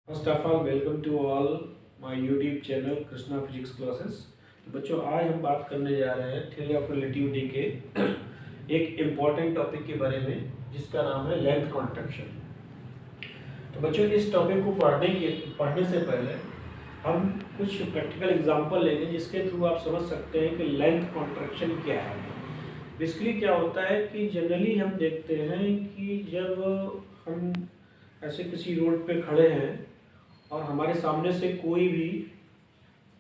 First of all welcome to all my YouTube channel Krishna physics classes. तो बच्चों, आज हम बात करने जा रहे हैं थ्योरी ऑफ रिलेटिविटी के एक इम्पॉर्टेंट टॉपिक के बारे में जिसका नाम है लेंथ कॉन्ट्रैक्शन। तो बच्चों, इस टॉपिक को पढ़ने से पहले हम कुछ प्रैक्टिकल एग्जांपल लेंगे जिसके थ्रू आप समझ सकते हैं कि लेंथ कॉन्ट्रैक्शन क्या है। बेसिकली क्या होता है कि जनरली हम देखते हैं कि जब हम ऐसे किसी रोड पे खड़े हैं और हमारे सामने से कोई भी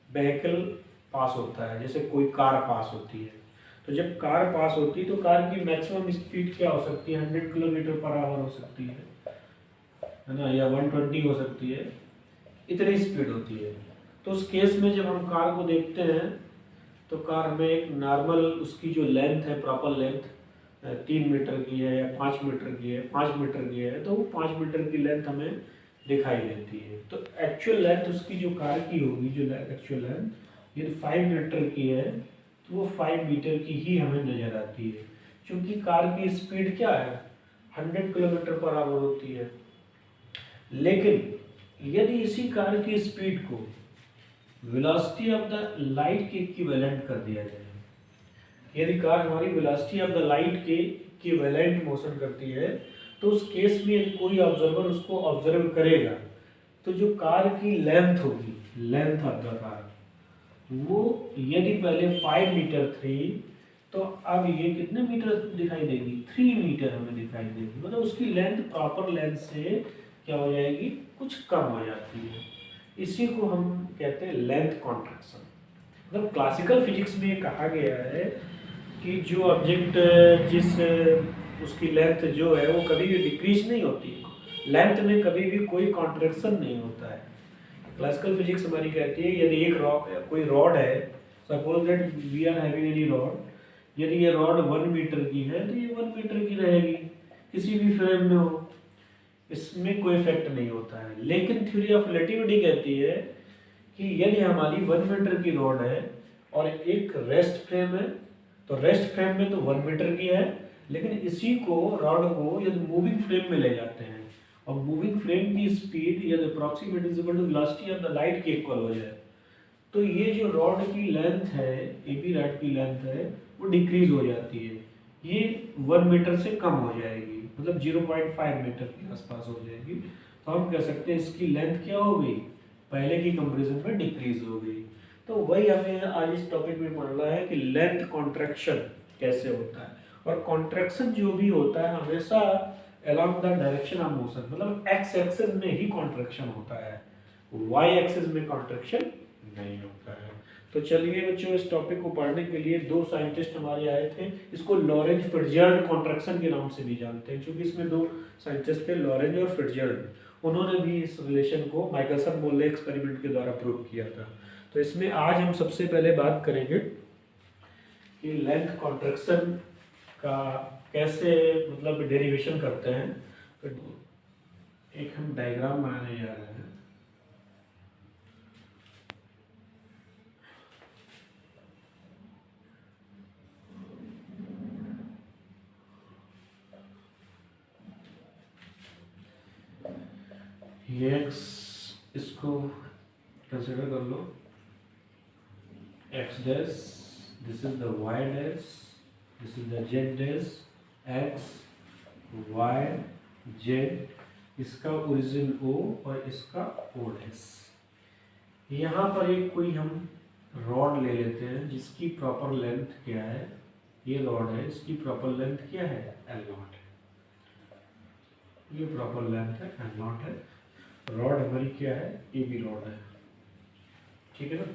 व्हीकल पास होता है, जैसे कोई कार पास होती है, तो जब कार पास होती है तो कार की मैक्सिमम स्पीड क्या हो सकती है? 100 किलोमीटर पर आवर हो सकती है ना, या 120 हो सकती है, इतनी स्पीड होती है। तो उस केस में जब हम कार को देखते हैं तो कार हमें एक नॉर्मल उसकी जो लेंथ है, प्रॉपर लेंथ 3 मीटर की है या 5 मीटर की है, 5 मीटर की है, तो वो 5 मीटर की लेंथ हमें दिखाई देती है। तो एक्चुअल लेंथ उसकी जो कार की होगी, जो एक्चुअल लेंथ यदि 5 मीटर की है तो वो 5 मीटर की ही हमें नज़र आती है, क्योंकि कार की स्पीड क्या है? 100 किलोमीटर पर आवर होती है। लेकिन यदि इसी कार की स्पीड को वेलोसिटी ऑफ द लाइट के इक्विवेलेंट कर दिया जाए, यदि कार हमारी वेलोसिटी ऑफ द लाइट के इक्विवेलेंट मोशन करती है, तो उस केस में यदि कोई ऑब्जर्वर उसको ऑब्जर्व करेगा तो जो कार की लेंथ होगी, लेंथ ऑफ द कार, वो यदि पहले 5 मीटर थी तो अब ये कितने मीटर दिखाई देगी? 3 मीटर हमें दिखाई देगी। मतलब उसकी लेंथ प्रॉपर लेंथ से क्या हो जाएगी? कुछ कम हो जाती है। इसी को हम कहते हैं लेंथ कॉन्ट्रैक्शन। मतलब क्लासिकल फिजिक्स में कहा गया है कि जो ऑब्जेक्ट जिस उसकी लेंथ जो है वो कभी भी डिक्रीज नहीं होती, लेंथ में कभी भी कोई कॉन्ट्रैक्शन नहीं होता है। क्लासिकल फिजिक्स हमारी कहती है यदि कोई रॉड है, suppose that we are having any rod, यदि ये रॉड 1 मीटर की है तो ये 1 मीटर की रहेगी, किसी भी फ्रेम में हो, इसमें कोई इफेक्ट नहीं होता है। लेकिन थ्योरी ऑफ रिलेटिविटी कहती है कि यदि हमारी 1 मीटर की रॉड है और एक रेस्ट फ्रेम है, तो रेस्ट फ्रेम में तो 1 मीटर की है, लेकिन इसी को रॉड को यदि मूविंग फ्रेम में ले जाते हैं और मूविंग फ्रेम की स्पीड यदि approximate is equal to velocity of the light के इक्वल हो जाए, तो ये जो रॉड की लेंथ है, एबी रॉड की लेंथ है, वो डिक्रीज हो जाती है। ये 1 मीटर से कम हो जाएगी, मतलब 0.5 मीटर के आसपास हो जाएगी। तो हम कह सकते हैं इसकी लेंथ क्या हो गई? पहले की कंपैरिजन में डिक्रीज हो गई। तो वही हमें आज इस टॉपिक में पढ़ना है कि लेंथ कॉन्ट्रैक्शन कैसे होता है। और कॉन्ट्रैक्शन जो भी होता है हमेशा along the direction of motion, मतलब एक्स एक्सिस में ही कॉन्ट्रैक्शन होता है, वाई एक्सिस में कॉन्ट्रैक्शन नहीं होता है। तो चलिए बच्चों, इस टॉपिक को पढ़ने के लिए दो साइंटिस्ट हमारे आए थे। इसको लॉरेंज फिट्जजेराल्ड कॉन्ट्रैक्शन के नाम से भी जानते हैं, क्योंकि इसमें दो साइंटिस्ट थे, लॉरेंज और फिट्जजेराल्ड। उन्होंने भी इस रिलेशन को माइकलसन मोले एक्सपेरिमेंट के द्वारा प्रूव किया था। तो इसमें आज हम सबसे पहले बात करेंगे कि लेंथ कॉन्ट्रैक्शन का कैसे मतलब डेरिवेशन करते हैं। तो एक हम डायग्राम बनाने जा रहे हैं। ये एक्स, इसको कंसिडर कर लो X dash, this is the Y dash, this is the Z dash, X Y Z, इसका ओरिजिन ओ और इसका ओ डैश। यहाँ पर एक कोई हम रॉड ले लेते हैं जिसकी प्रॉपर लेंथ क्या है? ये रॉड है, इसकी प्रॉपर लेंथ क्या है? एल नॉट है। ये प्रॉपर लेंथ है, एल नॉट है। रॉड हमारी क्या है? ए बी रॉड है, ठीक है ना।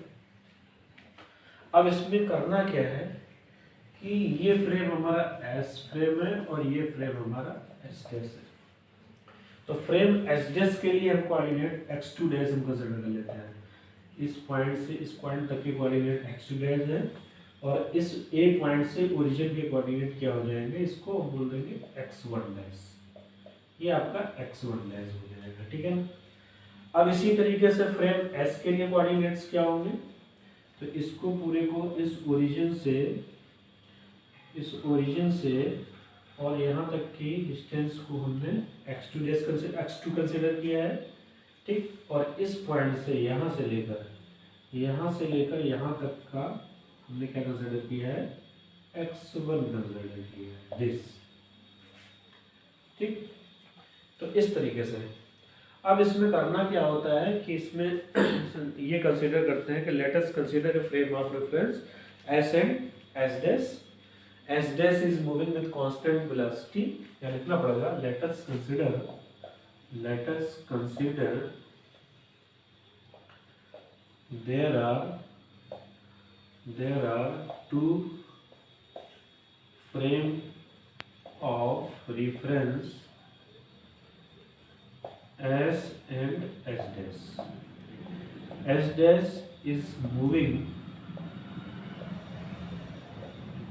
अब इसमें करना क्या है कि ये फ्रेम हमारा एस फ्रेम है और ये फ्रेम हमारा एस डैश है। तो फ्रेम एस डैश के लिए हम कोऑर्डिनेट x2 डैश हम कंसीडर कर लेते हैं। इस पॉइंट से इस पॉइंट तक के कोऑर्डिनेट x2 डैश है, और इस ए पॉइंट से ओरिजिन के कोऑर्डिनेट क्या हो जाएंगे? इसको हम बोल देंगे x1 डैश। ये आपका x1 डैश हो जाएगा, ठीक है ना। अब इसी तरीके से फ्रेम एस के लिए कोऑर्डिनेट्स क्या होंगे? तो इसको पूरे को इस ओरिजिन से और यहाँ तक की डिस्टेंस को हमने x2 कंसिडर किया है, ठीक। और इस पॉइंट से यहाँ से लेकर यहाँ तक का हमने क्या कंसिडर किया है, x1 कंसिडर किया है, दिस। ठीक। तो इस तरीके से अब इसमें करना क्या होता है कि इसमें ये कंसीडर करते हैं कि let us consider a frame of reference S and S dash is moving with constant velocity. या लिखना पड़ेगा let us consider there are two frame of reference S and S dash. S dash is moving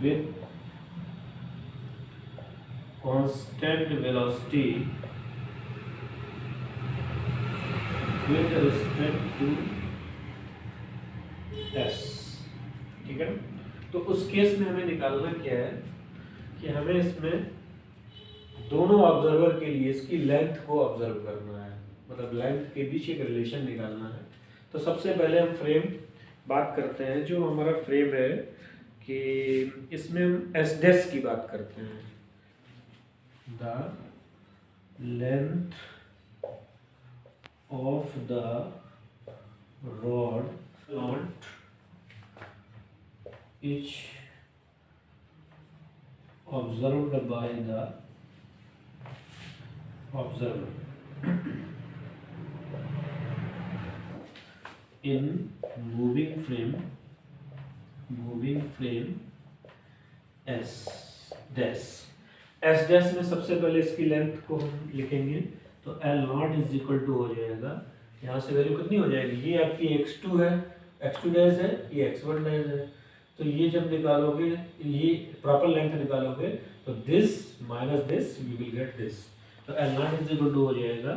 with constant velocity with respect to S। ठीक है। तो उस case में हमें निकालना क्या है कि हमें इसमें दोनों ऑब्जर्वर के लिए इसकी लेंथ को ऑब्जर्व करना है, मतलब लेंथ के बीच एक रिलेशन निकालना है। तो सबसे पहले हम फ्रेम बात करते हैं, जो हमारा फ्रेम है कि इसमें हम एस डैश की बात करते हैं, the length of the rod etch observed by the observer in moving frame S dash में सबसे पहले इसकी लेंथ को हम लिखेंगे तो L naught is equal to हो जाएगा, यहाँ से वैल्यू कितनी हो जाएगी, ये आपकी x2 है, x2 डैश है, ये x1 डैश है। तो ये जब निकालोगे, ये प्रॉपर लेंथ निकालोगे तो this minus this you will get this. तो L naught is equal to हो जाएगा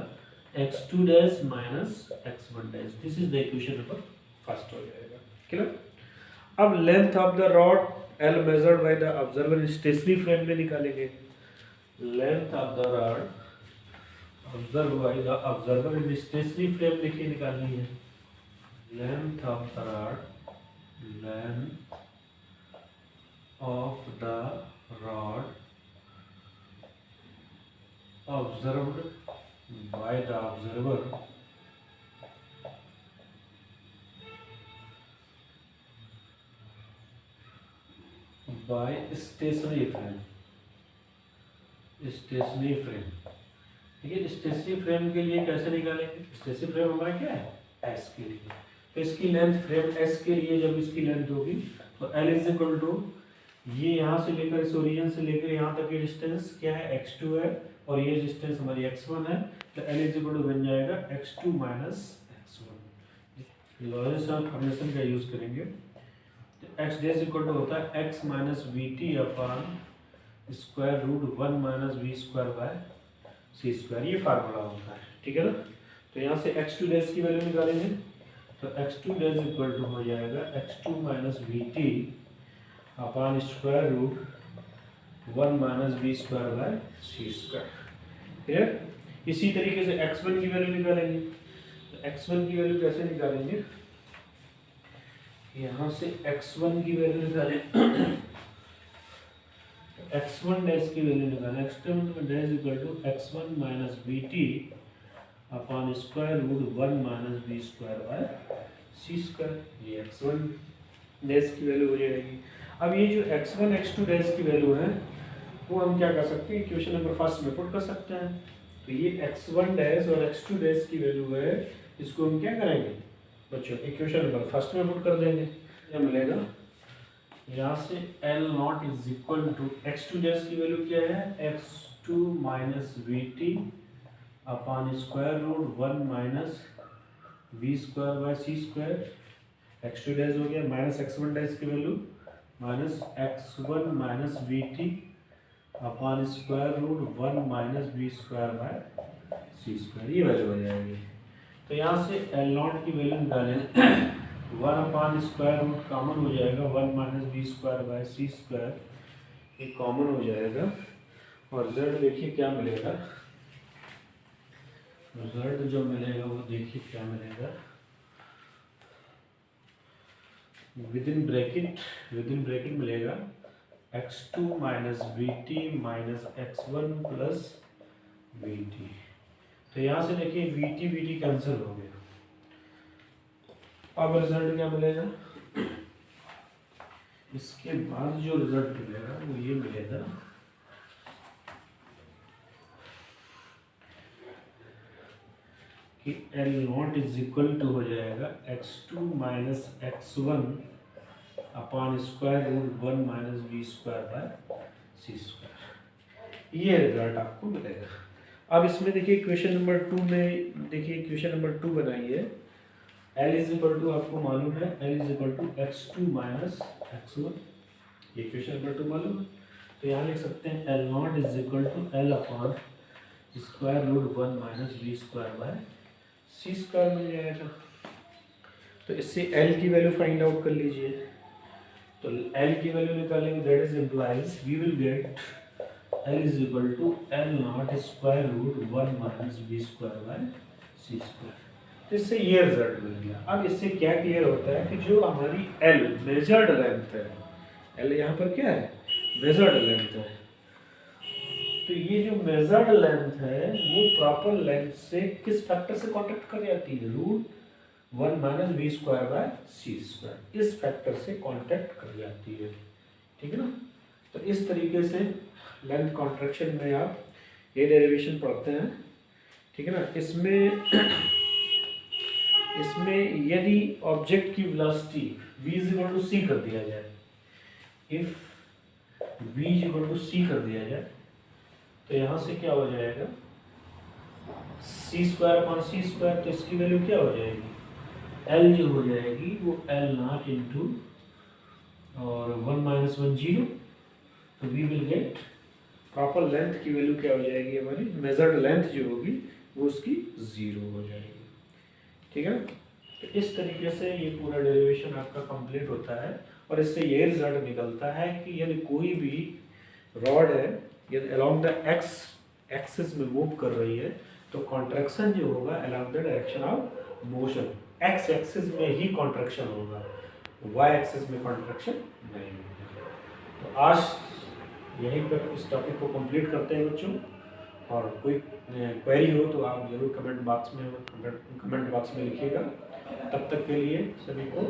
x2 dash minus x1 dash. This is the equation number first हो जाएगा। क्लियर। अब length of the rod L measured by the observer stationary frame में निकालेंगे। Length of the rod observe by the observer in stationary frame लिखी निकालनी है। Length of the rod, length of the rod observed by the observer by stationary frame। ठीक है। Stationery frame के लिए कैसे निकालेंगे, स्टेशनरी फ्रेम हमारा क्या है, एस के लिए। तो इसकी लेंथ फ्रेम एस के लिए जब इसकी लेंथ होगी तो L इज इक्वल टू, ये यहाँ से लेकर इस ओरिजिन से लेकर यहाँ तक ये डिस्टेंस क्या है, x2 है, और ये डिस्टेंस हमारी x1 है। तो L इज इक्वल टू बन जाएगा x2 minus x1। Lorentz formation का यूज करेंगे तो x डैश इक्वल टू होता है x minus v t upon square root 1 minus v square by C square, ये फार्मूला होता है। ठीक है ना। तो यहाँ से x2 डैश की वैल्यू निकालेंगे तो x2 डैश इक्वल टू हो जाएगा x2 minus v t upon square root 1 minus v square by C square. Clear. इसी तरीके से x1 की वैल्यू निकालेंगे तो x1 की वैल्यू कैसे निकालेंगे, यहाँ से x1 की वैल्यू निकालें x1 डैश की वैल्यू निकालें, x1 dash equal to x1 minus v t upon square root 1 minus v square by C square. ये x1 डैश की वैल्यू हो जाएगी। अब ये जो x1 x2 डैश की वैल्यू है वो हम क्या कर सकते हैं, इक्वेशन नंबर फर्स्ट में पुट कर सकते हैं। तो ये x1 डैश और x2 डैश की वैल्यू है, इसको हम क्या करेंगे बच्चों, इक्वेशन नंबर फर्स्ट में पुट कर देंगे। क्या मिलेगा, यहाँ से L naught is equal to x2 dash की वैल्यू क्या है, x2 minus v t upon square root 1 minus v square by C square. x2 dash हो गया माइनस x1 डैश की value minus x1 minus v t upon square root 1 minus v square by C square, ये value हो जाएगी। तो यहाँ से L not की वैल्यू निकालें 1 अपॉन स्क्वायर रूट कॉमन हो जाएगा 1 minus v square by C square, ये कॉमन हो जाएगा। और z देखिए क्या मिलेगा, रिजल्ट जो मिलेगा वो देखिए क्या मिलेगा। विदिन ब्रैकेट मिलेगा x2 minus bt minus x1 plus bt। तो यहाँ से देखिए bt कैंसिल हो गया। अब रिजल्ट क्या मिलेगा, इसके बाद जो रिजल्ट मिलेगा वो ये मिलेगा कि L0 इज इक्वल टू हो जाएगा x2 minus x1 upon square root 1 minus B square by C square. ये रिजल्ट आपको मिलेगा। अब इसमें देखिए इक्वेशन नंबर 2 में देखिए इक्वेशन नंबर 2 बनाई है। L इज इक्वल टू आपको मालूम है L is equal to x2 minus x1, ये इक्वेशन नंबर 2 मालूम है। तो यहाँ लिख सकते हैं L0 is equal to L upon square root 1 minus B square by C square मिल जाएगा। तो इससे L की वैल्यू फाइंड आउट कर लीजिए। तो L की वैल्यू निकालेंगे, that is implies we will get L is equal to L0 square root 1 minus B square by C square. तो इससे ये रिजल्ट मिल गया। अब इससे क्या क्लियर होता है कि जो हमारी L मेजर्ड लेंथ है, L यहाँ पर क्या है, मेजर्ड लेंथ है। तो ये जो मेजर्ड लेंथ है वो प्रॉपर लेंथ से किस फैक्टर से कांटेक्ट कर जाती है, root 1 minus B square by C square, इस फैक्टर से कांटेक्ट कर जाती है। ठीक है ना। तो इस तरीके से लेंथ कॉन्ट्रैक्शन में आप ये डेरिवेशन पढ़ते हैं। ठीक है ना। इसमें यदि ऑब्जेक्ट की velocity v is equal to C कर दिया जाए, if v is equal to C कर दिया जाए, तो यहाँ से क्या हो जाएगा, C square upon C square. तो इसकी वैल्यू क्या हो जाएगी, L जो हो जाएगी वो L0 इंटू और 1 माइनस 1 0। तो we will get proper length की वैल्यू क्या हो जाएगी, हमारी मेजर्ड लेंथ जो होगी वो उसकी 0 हो जाएगी। ठीक है। तो इस तरीके से ये पूरा डेरिवेशन आपका कंप्लीट होता है और इससे ये रिजल्ट निकलता है कि यदि कोई भी रॉड है यदि अलोंग द एक्स एक्सिस में मूव कर रही है तो कॉन्ट्रैक्शन जो होगा along the direction of motion, x axis में ही कॉन्ट्रैक्शन होगा, वाई एक्सिस में कॉन्ट्रैक्शन नहीं होगा। तो आज यहीं पर इस टॉपिक को कंप्लीट करते हैं बच्चों, और कोई क्वेरी हो तो आप जरूर कमेंट बॉक्स में लिखिएगा। तब तक के लिए सभी को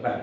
बाय।